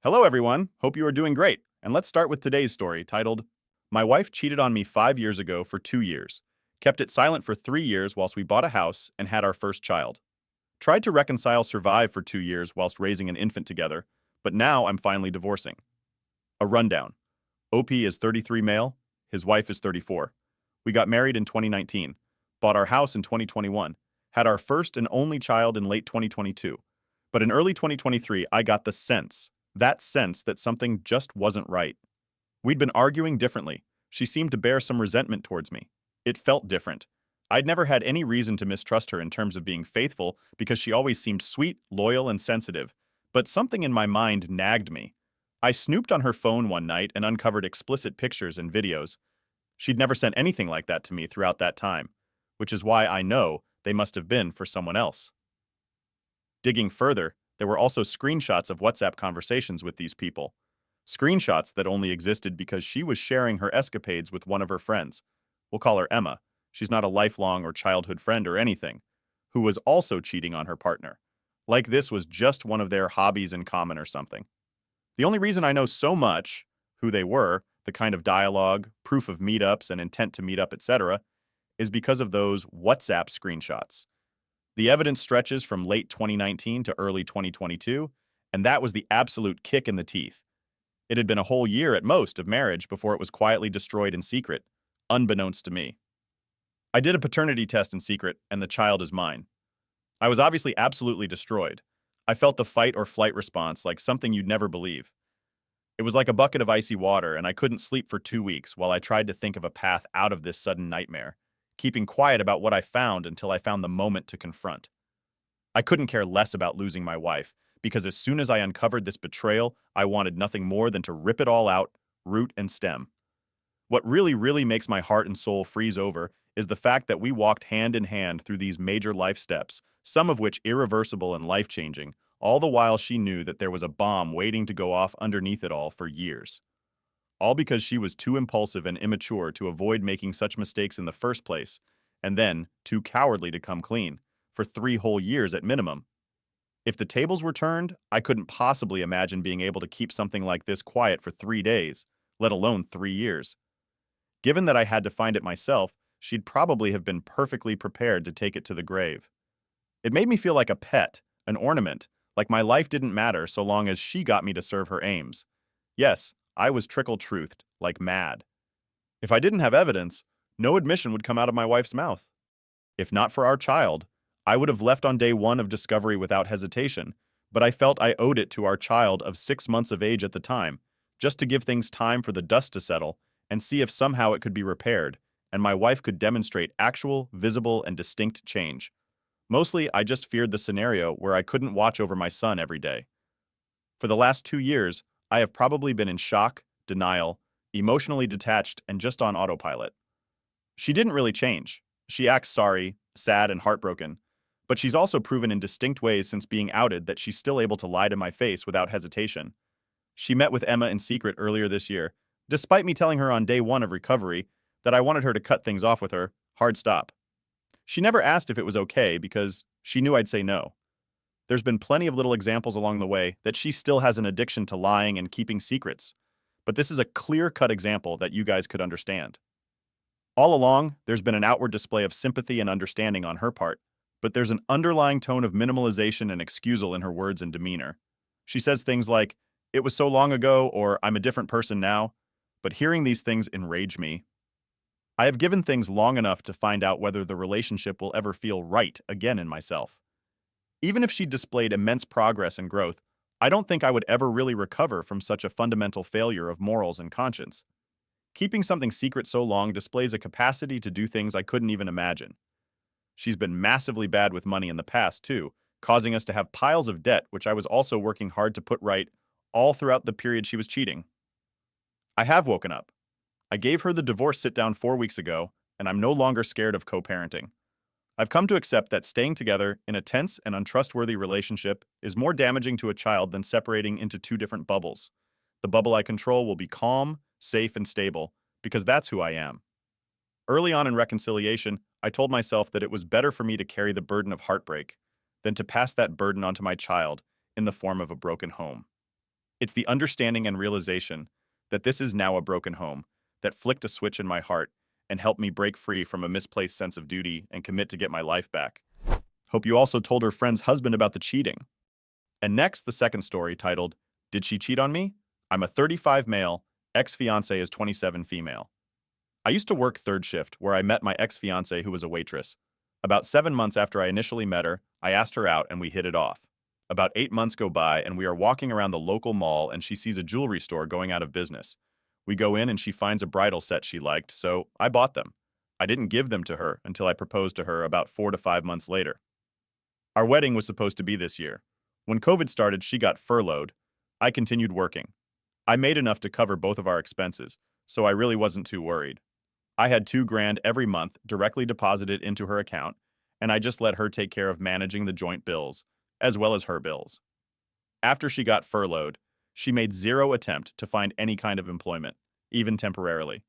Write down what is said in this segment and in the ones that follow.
Hello, everyone. Hope you are doing great. And let's start with today's story titled, My Wife Cheated on Me 5 years ago for 2 years. Kept it silent for 3 years whilst we bought a house and had our first child. Tried to reconcile survive for 2 years whilst raising an infant together, but now I'm finally divorcing. A rundown. OP is 33 male, his wife is 34. We got married in 2019, bought our house in 2021, had our first and only child in late 2022. But in early 2023, I got the sense that something just wasn't right. We'd been arguing differently. She seemed to bear some resentment towards me. It felt different. I'd never had any reason to mistrust her in terms of being faithful because she always seemed sweet, loyal, and sensitive. But something in my mind nagged me. I snooped on her phone one night and uncovered explicit pictures and videos. She'd never sent anything like that to me throughout that time, which is why I know they must have been for someone else. Digging further, there were also screenshots of WhatsApp conversations with these people. Screenshots that only existed because she was sharing her escapades with one of her friends. We'll call her Emma. She's not a lifelong or childhood friend or anything, who was also cheating on her partner. Like this was just one of their hobbies in common or something. The only reason I know so much, who they were, the kind of dialogue, proof of meetups and intent to meet up, etc., is because of those WhatsApp screenshots. The evidence stretches from late 2019 to early 2022, and that was the absolute kick in the teeth. It had been a whole year at most of marriage before it was quietly destroyed in secret, unbeknownst to me. I did a paternity test in secret, and the child is mine. I was obviously absolutely destroyed. I felt the fight or flight response like something you'd never believe. It was like a bucket of icy water, and I couldn't sleep for 2 weeks while I tried to think of a path out of this sudden nightmare, keeping quiet about what I found until I found the moment to confront. I couldn't care less about losing my wife, because as soon as I uncovered this betrayal, I wanted nothing more than to rip it all out, root and stem. What really makes my heart and soul freeze over is the fact that we walked hand in hand through these major life steps, some of which irreversible and life-changing, all the while she knew that there was a bomb waiting to go off underneath it all for years. All because she was too impulsive and immature to avoid making such mistakes in the first place, and then too cowardly to come clean, for 3 whole years at minimum. If the tables were turned, I couldn't possibly imagine being able to keep something like this quiet for 3 days, let alone 3 years. Given that I had to find it myself, she'd probably have been perfectly prepared to take it to the grave. It made me feel like a pet, an ornament, like my life didn't matter so long as she got me to serve her aims. Yes, I was trickle-truthed, like mad. If I didn't have evidence, no admission would come out of my wife's mouth. If not for our child, I would have left on day one of discovery without hesitation, but I felt I owed it to our child of 6 months of age at the time, just to give things time for the dust to settle and see if somehow it could be repaired, and my wife could demonstrate actual, visible, and distinct change. Mostly, I just feared the scenario where I couldn't watch over my son every day. For the last 2 years, I have probably been in shock, denial, emotionally detached, and just on autopilot. She didn't really change. She acts sorry, sad, and heartbroken, but she's also proven in distinct ways since being outed that she's still able to lie to my face without hesitation. She met with Emma in secret earlier this year, despite me telling her on day one of recovery that I wanted her to cut things off with her, hard stop. She never asked if it was okay because she knew I'd say no. There's been plenty of little examples along the way that she still has an addiction to lying and keeping secrets, but this is a clear-cut example that you guys could understand. All along, there's been an outward display of sympathy and understanding on her part, but there's an underlying tone of minimalization and excusal in her words and demeanor. She says things like, "It was so long ago," or "I'm a different person now," but hearing these things enrage me. I have given things long enough to find out whether the relationship will ever feel right again in myself. Even if she displayed immense progress and growth, I don't think I would ever really recover from such a fundamental failure of morals and conscience. Keeping something secret so long displays a capacity to do things I couldn't even imagine. She's been massively bad with money in the past, too, causing us to have piles of debt, which I was also working hard to put right all throughout the period she was cheating. I have woken up. I gave her the divorce sit-down 4 weeks ago, and I'm no longer scared of co-parenting. I've come to accept that staying together in a tense and untrustworthy relationship is more damaging to a child than separating into two different bubbles. The bubble I control will be calm, safe, and stable, because that's who I am. Early on in reconciliation, I told myself that it was better for me to carry the burden of heartbreak than to pass that burden onto my child in the form of a broken home. It's the understanding and realization that this is now a broken home that flicked a switch in my heart and helped me break free from a misplaced sense of duty and commit to get my life back. Hope you also told her friend's husband about the cheating. And next, the second story titled, Did She Cheat on Me? I'm a 35 male, ex-fiancé is 27 female. I used to work third shift where I met my ex-fiancé who was a waitress. About 7 months after I initially met her, I asked her out and we hit it off. About 8 months go by and we are walking around the local mall and she sees a jewelry store going out of business. We go in and she finds a bridal set she liked, so I bought them. I didn't give them to her until I proposed to her about 4 to 5 months later. Our wedding was supposed to be this year. When COVID started, she got furloughed. I continued working. I made enough to cover both of our expenses, so I really wasn't too worried. I had $2,000 every month directly deposited into her account, and I just let her take care of managing the joint bills, as well as her bills. After she got furloughed, she made zero attempt to find any kind of employment, even temporarily.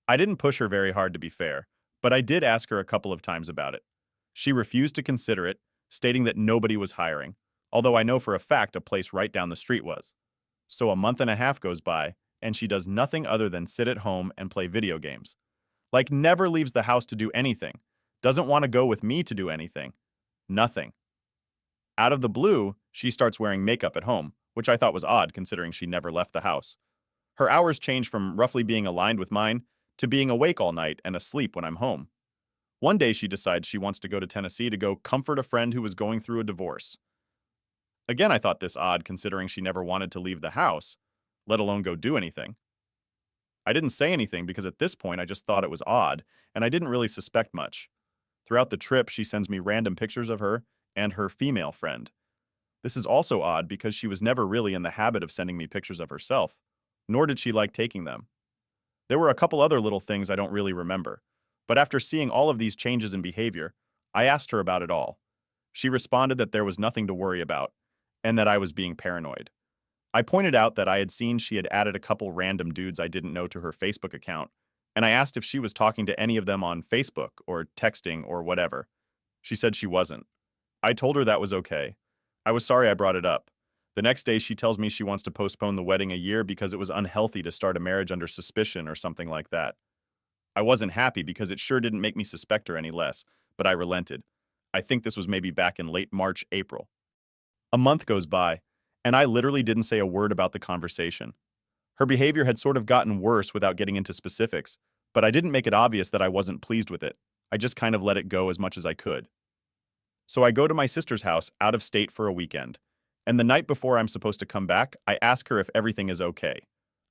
I didn't push her very hard to be fair, but I did ask her a couple of times about it. She refused to consider it, stating that nobody was hiring, although I know for a fact a place right down the street was. So a month and a half goes by, and she does nothing other than sit at home and play video games. Like never leaves the house to do anything, doesn't want to go with me to do anything. Nothing. Out of the blue, she starts wearing makeup at home, which I thought was odd considering she never left the house. Her hours change from roughly being aligned with mine to being awake all night and asleep when I'm home. One day she decides she wants to go to Tennessee to go comfort a friend who was going through a divorce. Again, I thought this odd considering she never wanted to leave the house, let alone go do anything. I didn't say anything because at this point I just thought it was odd, and I didn't really suspect much. Throughout the trip, she sends me random pictures of her and her female friend. This is also odd because she was never really in the habit of sending me pictures of herself, nor did she like taking them. There were a couple other little things I don't really remember, but after seeing all of these changes in behavior, I asked her about it all. She responded that there was nothing to worry about, and that I was being paranoid. I pointed out that I had seen she had added a couple random dudes I didn't know to her Facebook account, and I asked if she was talking to any of them on Facebook or texting or whatever. She said she wasn't. I told her that was okay. I was sorry I brought it up. The next day she tells me she wants to postpone the wedding a year because it was unhealthy to start a marriage under suspicion or something like that. I wasn't happy because it sure didn't make me suspect her any less, but I relented. I think this was maybe back in late March, April. A month goes by, and I literally didn't say a word about the conversation. Her behavior had sort of gotten worse without getting into specifics, but I didn't make it obvious that I wasn't pleased with it. I just kind of let it go as much as I could. So I go to my sister's house out of state for a weekend, and the night before I'm supposed to come back, I ask her if everything is okay.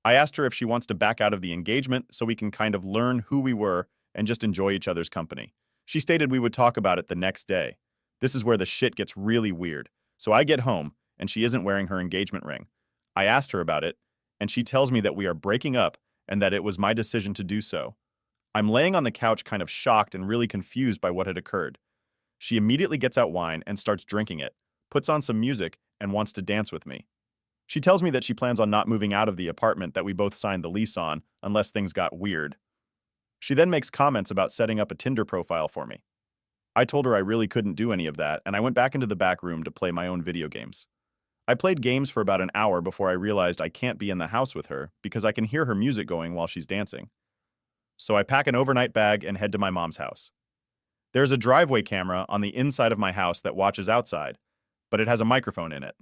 I asked her if she wants to back out of the engagement so we can kind of learn who we were and just enjoy each other's company. She stated we would talk about it the next day. This is where the shit gets really weird. So I get home, and she isn't wearing her engagement ring. I asked her about it, and she tells me that we are breaking up and that it was my decision to do so. I'm laying on the couch kind of shocked and really confused by what had occurred. She immediately gets out wine and starts drinking it, puts on some music, and wants to dance with me. She tells me that she plans on not moving out of the apartment that we both signed the lease on unless things got weird. She then makes comments about setting up a Tinder profile for me. I told her I really couldn't do any of that, and I went back into the back room to play my own video games. I played games for about an hour before I realized I can't be in the house with her because I can hear her music going while she's dancing. So I pack an overnight bag and head to my mom's house. There's a driveway camera on the inside of my house that watches outside, but it has a microphone in it.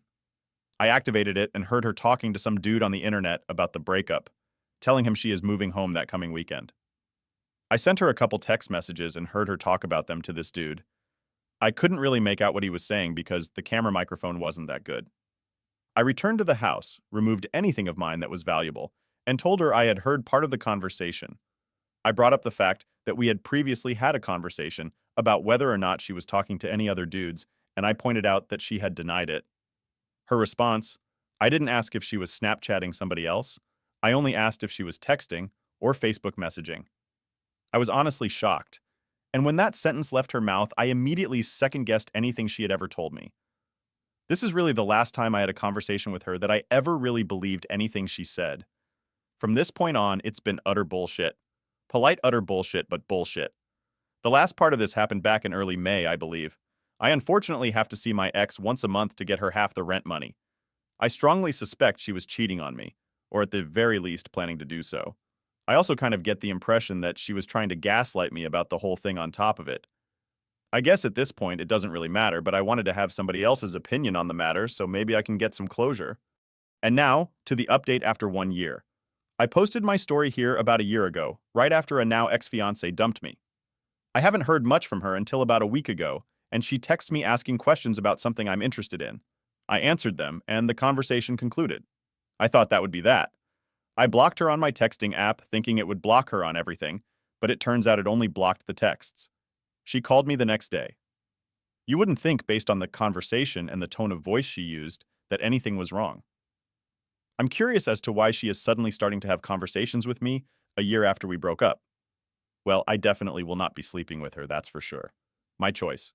I activated it and heard her talking to some dude on the internet about the breakup, telling him she is moving home that coming weekend. I sent her a couple text messages and heard her talk about them to this dude. I couldn't really make out what he was saying because the camera microphone wasn't that good. I returned to the house, removed anything of mine that was valuable, and told her I had heard part of the conversation. I brought up the fact that we had previously had a conversation about whether or not she was talking to any other dudes, and I pointed out that she had denied it. Her response, I didn't ask if she was Snapchatting somebody else. I only asked if she was texting or Facebook messaging. I was honestly shocked. And when that sentence left her mouth, I immediately second-guessed anything she had ever told me. This is really the last time I had a conversation with her that I ever really believed anything she said. From this point on, it's been utter bullshit. Polite utter bullshit, but bullshit. The last part of this happened back in early May, I believe. I unfortunately have to see my ex once a month to get her half the rent money. I strongly suspect she was cheating on me, or at the very least planning to do so. I also kind of get the impression that she was trying to gaslight me about the whole thing on top of it. I guess at this point it doesn't really matter, but I wanted to have somebody else's opinion on the matter, so maybe I can get some closure. And now, to the update after 1 year. I posted my story here about a year ago, right after a now ex-fiancé dumped me. I haven't heard much from her until about a week ago, and she texts me asking questions about something I'm interested in. I answered them, and the conversation concluded. I thought that would be that. I blocked her on my texting app, thinking it would block her on everything, but it turns out it only blocked the texts. She called me the next day. You wouldn't think, based on the conversation and the tone of voice she used, that anything was wrong. I'm curious as to why she is suddenly starting to have conversations with me a year after we broke up. Well, I definitely will not be sleeping with her, that's for sure. My choice.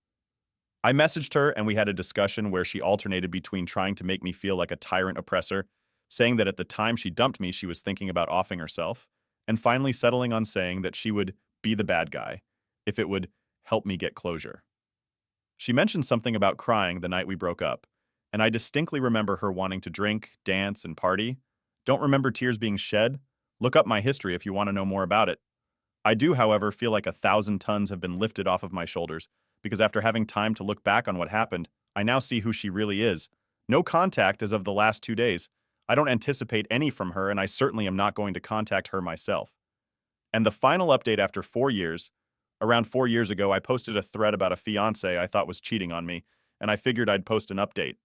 I messaged her and we had a discussion where she alternated between trying to make me feel like a tyrant oppressor, saying that at the time she dumped me, she was thinking about offing herself, and finally settling on saying that she would be the bad guy if it would help me get closure. She mentioned something about crying the night we broke up, and I distinctly remember her wanting to drink, dance, and party. Don't remember tears being shed? Look up my history if you want to know more about it. I do, however, feel like 1,000 tons have been lifted off of my shoulders, because after having time to look back on what happened, I now see who she really is. No contact as of the last 2 days. I don't anticipate any from her, and I certainly am not going to contact her myself. And the final update after 4 years, around 4 years ago, I posted a thread about a fiancé I thought was cheating on me, and I figured I'd post an update.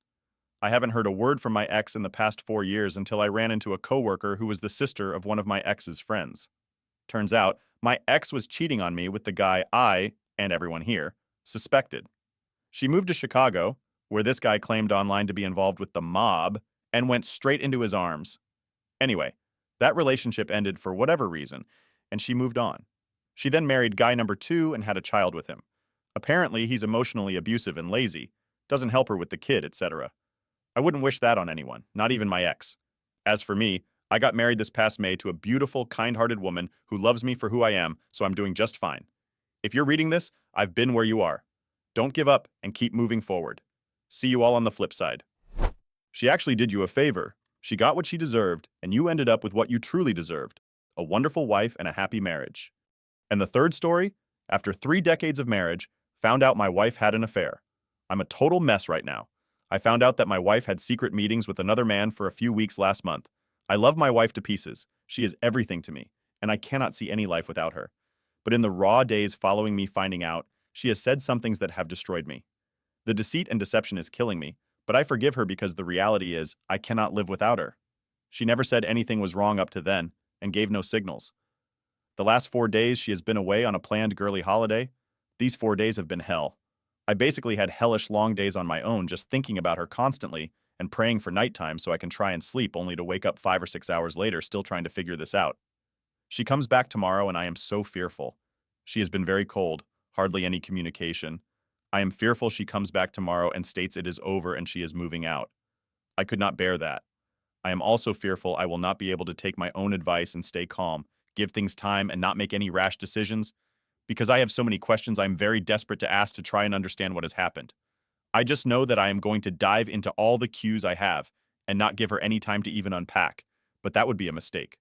I haven't heard a word from my ex in the past 4 years until I ran into a coworker who was the sister of one of my ex's friends. Turns out, my ex was cheating on me with the guy I, and everyone here, suspected. She moved to Chicago, where this guy claimed online to be involved with the mob, and went straight into his arms. Anyway, that relationship ended for whatever reason, and she moved on. She then married guy number 2 and had a child with him. Apparently, he's emotionally abusive and lazy, doesn't help her with the kid, etc. I wouldn't wish that on anyone, not even my ex. As for me, I got married this past May to a beautiful, kind-hearted woman who loves me for who I am, so I'm doing just fine. If you're reading this, I've been where you are. Don't give up and keep moving forward. See you all on the flip side. She actually did you a favor. She got what she deserved, and you ended up with what you truly deserved, a wonderful wife and a happy marriage. And the third story, after 3 decades of marriage, found out my wife had an affair. I'm a total mess right now. I found out that my wife had secret meetings with another man for a few weeks last month. I love my wife to pieces. She is everything to me, and I cannot see any life without her. But in the raw days following me finding out, she has said some things that have destroyed me. The deceit and deception is killing me, but I forgive her because the reality is I cannot live without her. She never said anything was wrong up to then, and gave no signals. The last 4 days she has been away on a planned girly holiday. These 4 days have been hell. I basically had hellish long days on my own just thinking about her constantly and praying for nighttime so I can try and sleep only to wake up 5 or 6 hours later still trying to figure this out. She comes back tomorrow and I am so fearful. She has been very cold, hardly any communication. I am fearful she comes back tomorrow and states it is over and she is moving out. I could not bear that. I am also fearful I will not be able to take my own advice and stay calm, give things time and not make any rash decisions. Because I have so many questions I'm very desperate to ask to try and understand what has happened. I just know that I am going to dive into all the cues I have and not give her any time to even unpack, but that would be a mistake.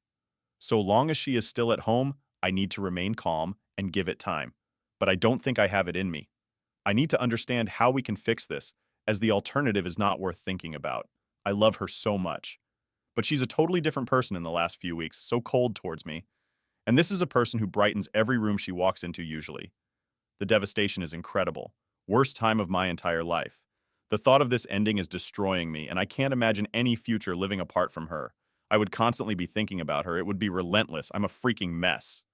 So long as she is still at home, I need to remain calm and give it time. But I don't think I have it in me. I need to understand how we can fix this, as the alternative is not worth thinking about. I love her so much. But she's a totally different person in the last few weeks, so cold towards me. And this is a person who brightens every room she walks into usually. The devastation is incredible. Worst time of my entire life. The thought of this ending is destroying me, and I can't imagine any future living apart from her. I would constantly be thinking about her. It would be relentless. I'm a freaking mess.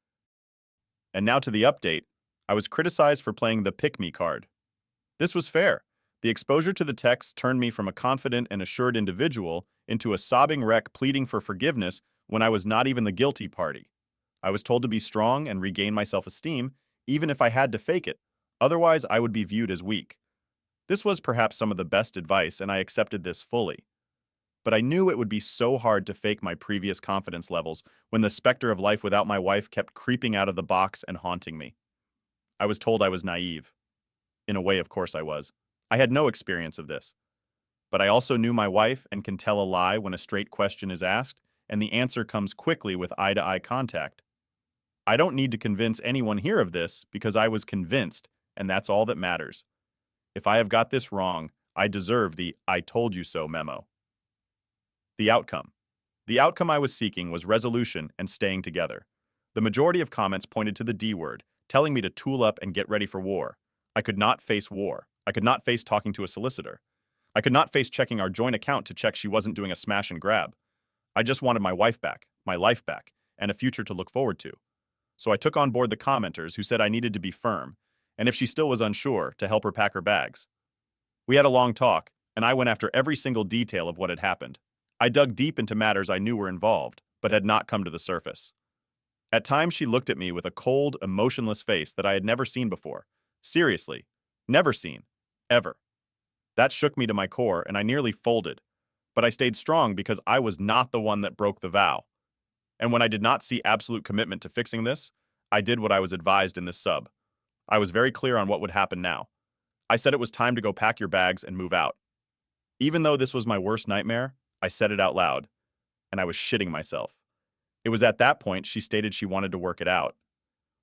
And now to the update. I was criticized for playing the pick-me card. This was fair. The exposure to the text turned me from a confident and assured individual into a sobbing wreck pleading for forgiveness when I was not even the guilty party. I was told to be strong and regain my self-esteem, even if I had to fake it. Otherwise, I would be viewed as weak. This was perhaps some of the best advice, and I accepted this fully. But I knew it would be so hard to fake my previous confidence levels when the specter of life without my wife kept creeping out of the box and haunting me. I was told I was naive. In a way, of course I was. I had no experience of this. but I also knew my wife and can tell a lie when a straight question is asked, and the answer comes quickly with eye-to-eye contact. I don't need to convince anyone here of this because I was convinced, and that's all that matters. If I have got this wrong, I deserve the "I told you so" memo. The outcome. The outcome I was seeking was resolution and staying together. The majority of comments pointed to the D word, telling me to tool up and get ready for war. I could not face war. I could not face talking to a solicitor. I could not face checking our joint account to check she wasn't doing a smash and grab. I just wanted my wife back, my life back, and a future to look forward to. So I took on board the commenters who said I needed to be firm, and if she still was unsure, to help her pack her bags. We had a long talk, and I went after every single detail of what had happened. I dug deep into matters I knew were involved, but had not come to the surface. At times she looked at me with a cold, emotionless face that I had never seen before. Seriously, never seen. Ever. That shook me to my core, and I nearly folded. But I stayed strong because I was not the one that broke the vow. And when I did not see absolute commitment to fixing this, I did what I was advised in this sub. I was very clear on what would happen now. I said it was time to go pack your bags and move out. Even though this was my worst nightmare, I said it out loud, and I was shitting myself. It was at that point she stated she wanted to work it out.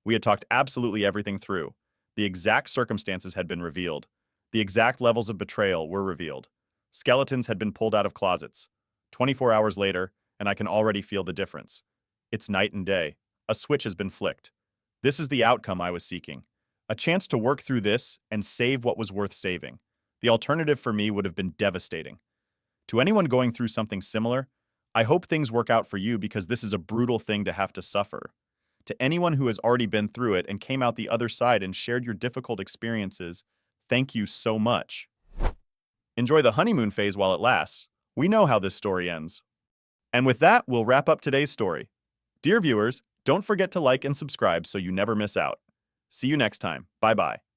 We had talked absolutely everything through. The exact circumstances had been revealed. The exact levels of betrayal were revealed. Skeletons had been pulled out of closets. 24 hours later, and I can already feel the difference. It's night and day. A switch has been flicked. This is the outcome I was seeking. A chance to work through this and save what was worth saving. The alternative for me would have been devastating. To anyone going through something similar, I hope things work out for you because this is a brutal thing to have to suffer. To anyone who has already been through it and came out the other side and shared your difficult experiences, thank you so much. Enjoy the honeymoon phase while it lasts. We know how this story ends. And with that, we'll wrap up today's story. Dear viewers, don't forget to like and subscribe so you never miss out. See you next time. Bye-bye.